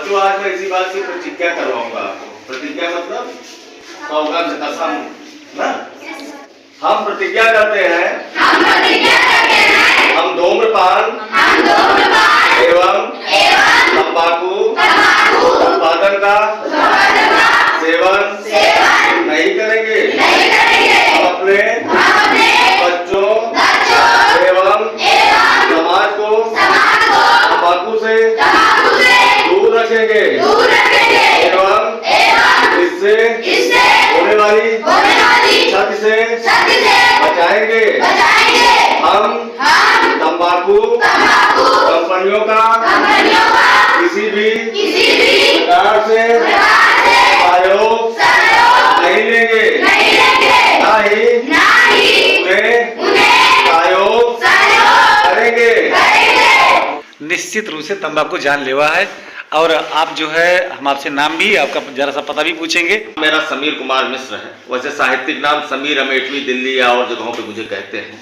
बच्चों आज मैं इसी बात की प्रतिज्ञा करवाऊंगा आपको। प्रतिज्ञा मतलब सौगंध, कसम ना। हम प्रतिज्ञा करते हैं हम धूम्रपान एवं तंबाकू उत्पादन का सेवन नहीं करेंगे। हम अपने बच्चों एवं समाज को तंबाकू से दूर रखेंगे एवं इससे होने वाली क्षति से बचाएंगे। हम तंबाकू कंपनियों का किसी भी प्रकार से सहयोग नहीं लेंगे, ना ही उन्हें सहयोग करेंगे। निश्चित रूप से तंबाकू जानलेवा है। और आप जो है, हम आपसे नाम भी, आपका जरा सा पता भी पूछेंगे। मेरा समीर कुमार मिश्र है। वैसे साहित्यिक नाम समीर अमेठवी, दिल्ली या और जगहों पे मुझे कहते हैं।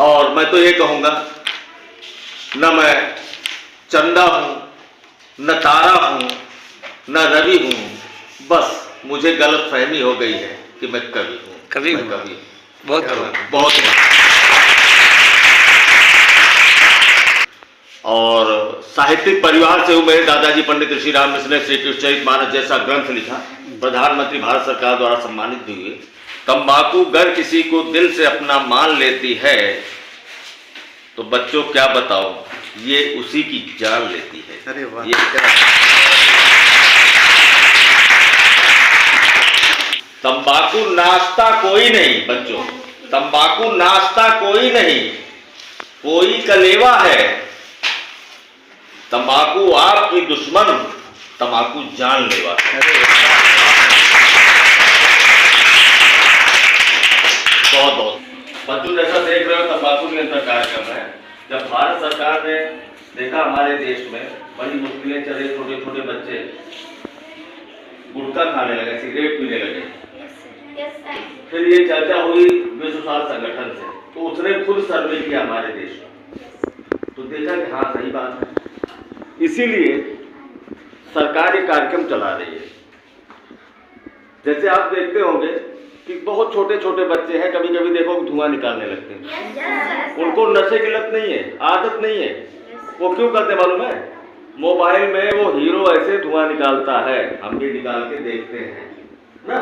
और मैं तो ये कहूँगा, न मैं चंदा हूँ, न तारा हूँ, न रवि हूँ, बस मुझे गलत फहमी हो गई है कि मैं कवि हूँ। कवि हूँ। बहुत और साहित्यिक परिवार से हूँ। मेरे दादाजी पंडित ऋषिराम मिश्र ने श्री कृष्णचरितमानस जैसा ग्रंथ लिखा, प्रधानमंत्री भारत सरकार द्वारा सम्मानित भी हुए। तंबाकू गर किसी को दिल से अपना मान लेती है तो बच्चों क्या बताओ, ये उसी की जान लेती है। अरे वाह। तंबाकू नाश्ता कोई नहीं बच्चों, तंबाकू नाश्ता कोई नहीं, कोई कलेवा है। तंबाकू आपकी दुश्मन, तंबाकू जानलेवा है। बहुत बच्चों जैसा देख रहे हो, तंबाकू नियंत्रण कार्यक्रम है। जब भारत सरकार ने देखा हमारे देश में बड़ी मुश्किलें चले, छोटे छोटे बच्चे गुटखा खाने लगे, सिगरेट पीने लगे, फिर ये चर्चा हुई विश्व स्वास्थ्य संगठन से, तो उसने खुद सर्वे किया हमारे देश में, तो देखा कि हाँ सही बात है। इसीलिए सरकार ये कार्यक्रम चला रही है। जैसे आप देखते होंगे कि बहुत छोटे छोटे बच्चे हैं, कभी कभी देखो धुआं निकालने लगते हैं। उनको नशे की लत नहीं है, आदत नहीं है। वो क्यों करते मालूम है? मोबाइल में वो हीरो ऐसे धुआं निकालता है, हम भी निकाल के देखते हैं ना।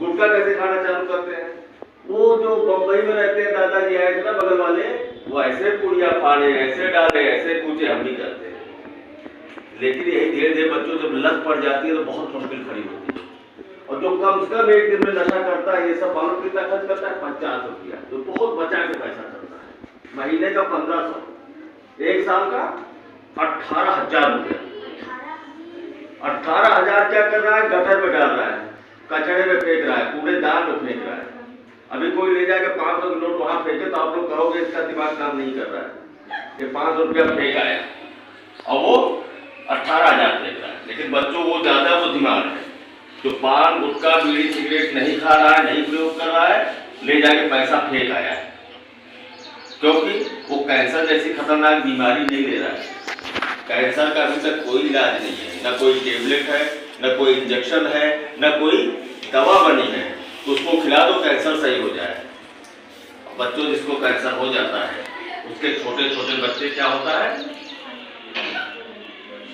गुटखा कैसे खाना चालू करते हैं? वो जो बंबई में रहते हैं, दादाजी आए थे ना बगल वाले, वो ऐसे पुड़िया फाड़े, ऐसे डाले, ऐसे पूछे, हम भी करते हैं। लेकिन यही धीरे धीरे बच्चों जब लत पड़ जाती है तो बहुत मुश्किल खड़ी होती है। और जो कम से कम एक दिन में नशा करता है, ये सब मालूम कितना खर्च करता है? 50 रुपया, जो बहुत बचा के पैसा करता है। महीने का 1500, एक साल का 18,000 रुपया। 18,000 क्या कर रहा है? गटर में डाल रहा है, कचड़े में फेंक रहा है, कूड़ेदान में फेंक रहा है। अभी कोई ले जाके 500 का नोट वहां फेंके तो आप लोग कहोगे इसका दिमाग काम नहीं कर रहा है, कि 500 रुपया फेंक आया और वो 18,000 फेंक रहा है। लेकिन बच्चों वो ज्यादा बुद्धिमान है, जो पान गुटखा बीड़ी सिगरेट नहीं खा रहा है, नहीं प्रयोग कर रहा है, ले जाके पैसा फेंक आया है, क्योंकि वो कैंसर जैसी खतरनाक बीमारी नहीं ले रहा है। कैंसर का अभी तक कोई इलाज नहीं है, न कोई टेबलेट है, न कोई इंजेक्शन है, न कोई दवा बनी है, तो उसको खिला दो कैंसर सही हो जाए। बच्चों जिसको कैंसर हो जाता है, उसके छोटे छोटे बच्चे क्या होता है,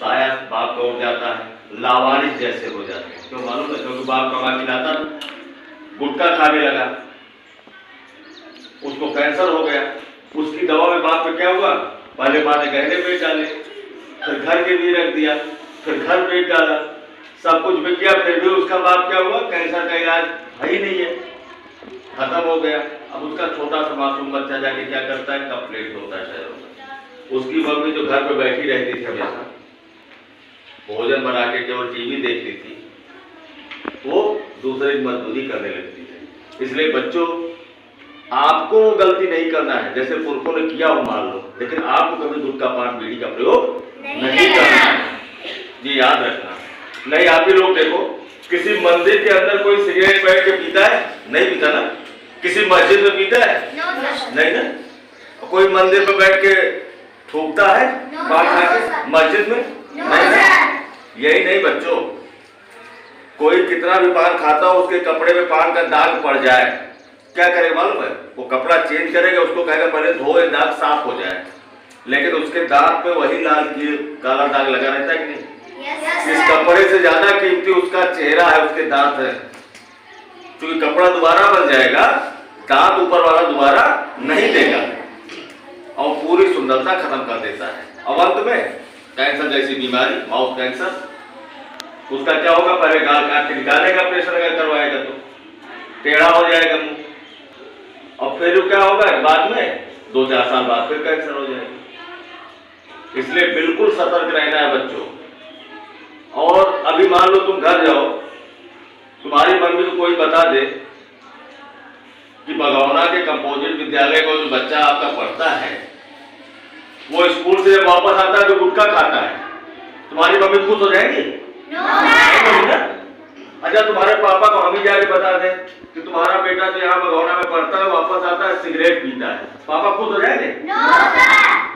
साया बाप का उठ जाता है, लावारिस जैसे हो जाते हैं। क्यों मालूम है? क्योंकि बाप कमा के लाता, गुटखा खाने लगा, उसको कैंसर हो गया। उसकी दवा में बाप पे क्या हुआ? पहले माँ ने गहने बेच डाले, फिर घर के भी रख दिया, फिर घर बेच डाला, सब कुछ बिक गया, फिर भी उसका बाप क्या हुआ? कैंसर का इलाज है ही नहीं है, खत्म हो गया। अब उसका छोटा सा मासूम बच्चा जाके क्या करता है? कप प्लेट होता है शहरों में। उसकी मम्मी जो घर पे बैठी रहती थी हमेशा, भोजन बना के केवल टीवी देखती थी, वो दूसरे की मजदूरी करने लगती है। इसलिए बच्चों, आपको गलती नहीं करना है, जैसे पुरखों ने किया हो मान लो, लेकिन आपको कभी गुटखा पान बीड़ी का प्रयोग नहीं करना है, ये याद रखना। नहीं, आप ही लोग देखो, किसी मंदिर के अंदर कोई सिगरेट बैठ के पीता है? नहीं पीता ना। किसी मस्जिद में पीता है? नहीं ना। कोई मंदिर में बैठ के थूकता है? पान खा के मस्जिद में? नहीं ना। यही नहीं बच्चों, कोई कितना भी पान खाता हो, उसके कपड़े में पान का दाग पड़ जाए, क्या करेगा मालूम है? वो कपड़ा चेंज करेगा, उसको कहेगा पहले धोए, दाग साफ हो जाए, लेकिन उसके दाग पे वही लाल की काला दाग लगा रहता है कि नहीं? इस कपड़े से ज्यादा कीमती उसका चेहरा है, उसके दांत है। क्योंकि कपड़ा दोबारा बन जाएगा, दांत ऊपर वाला दोबारा नहीं देगा और पूरी सुंदरता खत्म कर देता है। अब अंत में कैंसर जैसी बीमारी, माउथ कैंसर, उसका क्या होगा? पहले गाल काट के निकालेगा, प्रेशर अगर करवाएगा तो टेढ़ा हो जाएगा मुंह, और फिर क्या होगा? बाद में 2-4 साल बाद फिर कैंसर हो जाएगा। इसलिए बिल्कुल सतर्क रहना है बच्चों। और अभी मान लो तुम घर जाओ, तुम्हारी मम्मी को कोई बता दे कि भगौना के कंपोजिट विद्यालय को जो बच्चा आपका पढ़ता है, वो स्कूल से जब वापस आता है तो गुटखा खाता है, तुम्हारी मम्मी खुश हो जाएगी? अच्छा, तुम्हारे पापा को हम ही जाके बता दें कि तुम्हारा बेटा तो यहाँ भगौना में पढ़ता है, वापस आता है सिगरेट पीता है, पापा खुश हो जाएंगे?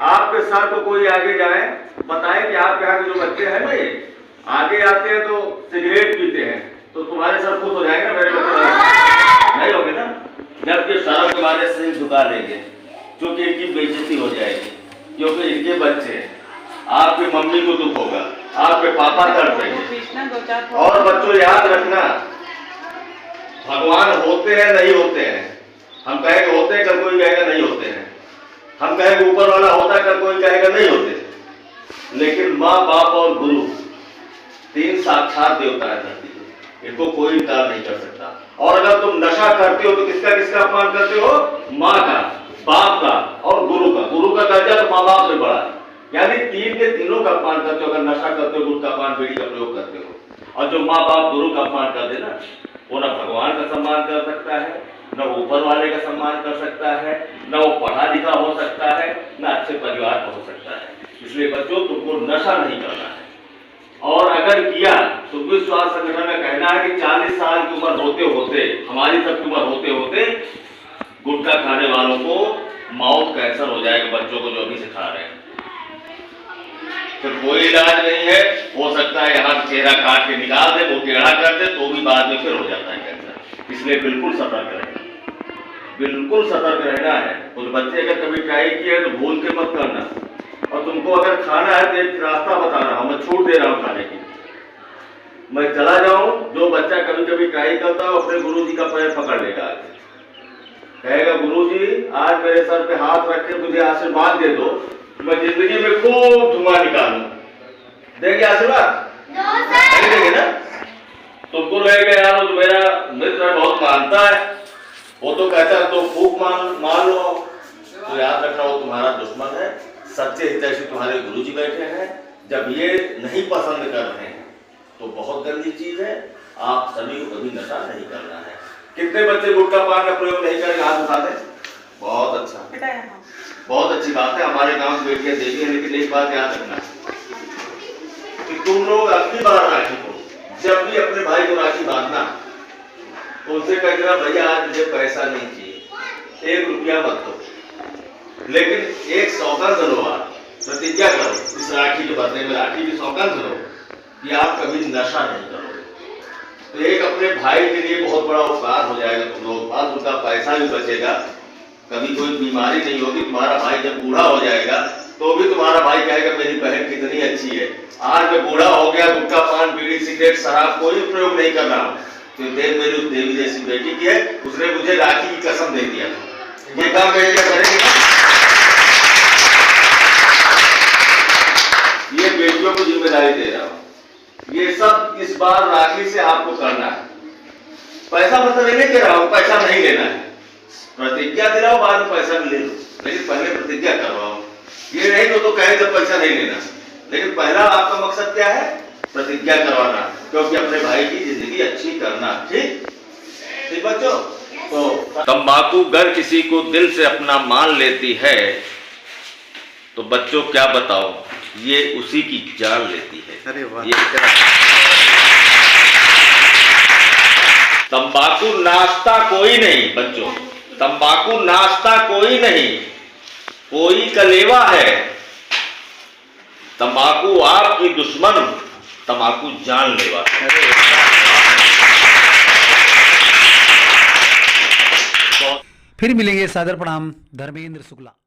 आपके साथ तो कोई आगे जाए बताए कि आपके यहाँ के जो बच्चे हैं ना, ये आगे आते हैं तो सिगरेट पीते हैं, तो तुम्हारे सर खुश हो जाएंगे ना? मेरे बच्चे नहीं होंगे ना, जबकि शर्म के मारे से झुका लेंगे, क्योंकि इनकी बेइज्जती हो जाएगी, क्योंकि इनके बच्चे। आपकी मम्मी को दुख होगा, आपके पापा कर देंगे। और बच्चों याद रखना, भगवान होते हैं नहीं होते हैं, हम कहेंगे होते हैं, कल कोई कहेगा नहीं होते हैं, हम कहेंगे ऊपर वाला होता है, कल कोई कहेगा नहीं होते, लेकिन माँ बाप और गुरु 3 साक्षात देवता है धरती पे, इनको कोई इनकार नहीं कर सकता। और अगर तुम नशा करते हो तो किसका किसका अपमान करते हो? माँ का, बाप का और गुरु का। गुरु का दर्जा तो माँ बाप से बड़ा है, यानी 3 के तीनों का अपमान करते हो। अगर नशा करते हो, गुटखा पान बीड़ी का प्रयोग करते हो, और जो माँ बाप गुरु का अपमान कर देना, वो ना भगवान का सम्मान कर सकता है, न ऊपर वाले का सम्मान कर सकता है, न वो पढ़ा लिखा हो सकता है, न अच्छे परिवार का हो सकता है। इसलिए बच्चों, तुमको नशा नहीं करना है, और अगर किया तो विश्व स्वास्थ्य संगठन का कहना है कि 40 साल की उम्र होते होते, हमारी सबकी उम्र होते होते, गुटखा खाने वालों को माउथ कैंसर हो जाएगा, बच्चों को जो अभी से खा रहे हैं। फिर कोई इलाज नहीं है, हो सकता है यहाँ चेहरा काट के निकाल दे, वो टेढ़ा कर दे, तो भी बाद में फिर हो जाता है कैंसर। इसलिए बिल्कुल सतर्क रहना, बिल्कुल सतर्क रहना है। उस बच्चे अगर कभी ट्राई किया है तो भूल के मत करना, और तुमको अगर खाना है तो एक रास्ता बता रहा हूं, मैं छूट दे रहा हूं खाने की। मैं चला जाऊं, जो बच्चा कभी कभी ट्राई करता है अपने गुरुजी का पैर पकड़ लेगा, कहेगा गुरुजी आज मेरे सर पे हाथ रख के मुझे आशीर्वाद दे दो, मैं जिंदगी में खूब धुआं निकालूं। देंगे आशीर्वाद? नहीं देंगे ना? तुमको रहेगा यार वो मेरा मित्र बहुत मानता है, वो तो कहता है तो खूब मान लो, तो याद रखना वो तुम्हारा दुश्मन है। सच्चे हितैषी तुम्हारे गुरुजी बैठे हैं, जब ये नहीं पसंद कर रहे हैं तो बहुत गंदी चीज है। आप सभी को कभी नशा नहीं करना है। कितने बच्चे गुटखा पान का प्रयोग नहीं करेंगे? हाथ उठा दें। बहुत अच्छा, बहुत अच्छी बात है, हमारे गांव की बेटियां देवी है। लेकिन एक बात याद रखना कि तुम लोग अगली बार राखी को, जब भी अपने भाई को राखी बांधना, तो उनसे कह देना भैया आज मुझे पैसा नहीं चाहिए, 1 रुपया मत दो, लेकिन एक सौगंध लो, आप प्रतिज्ञा करो इस राखी के बदले में, राखी की सौगंध लो कि आप कभी नशा नहीं करोगे। तो एक अपने भाई के लिए बहुत बड़ा उपकार हो जाएगा तुम लोग, फालतू का पैसा भी बचेगा, कभी कोई बीमारी नहीं होगी। तुम्हारा भाई जब बूढ़ा हो जाएगा तो भी तुम्हारा भाई कहेगा मेरी बहन कितनी अच्छी है, आज मैं बूढ़ा हो गया, गुटखा पान बीड़ी सिगरेट शराब कोई प्रयोग नहीं कर रहा हूँ, तो देख मेरी उस देवी जैसी बेटी की है, उसने मुझे राखी की कसम दे दिया। ये काम बेटियां करेंगे, ये बेटियों को जिम्मेदारी दे रहा हूं। ये सब इस बार राखी से आपको करना है। पैसा मतलब नहीं कह रहा हूं, पैसा नहीं लेना है, प्रतिज्ञा दिलाओ, बाद में पैसा भी ले लो, लेकिन पहले प्रतिज्ञा करवाओ। ये नहीं तो कहे जब पैसा नहीं लेना, लेकिन पहला आपका मकसद क्या है? प्रतिज्ञा करवाना, क्योंकि अपने भाई की जिंदगी अच्छी करना। ठीक ठीक बच्चों। तो तंबाकू अगर किसी को दिल से अपना मान लेती है तो बच्चों क्या बताओ, ये उसी की जान लेती है। अरे वाह। ये तंबाकू नाश्ता कोई नहीं बच्चों, तंबाकू नाश्ता कोई नहीं, कोई कलेवा है। तंबाकू आपकी दुश्मन तंबाकू जानलेवा है। फिर मिलेंगे, सादर प्रणाम, धर्मेंद्र शुक्ला।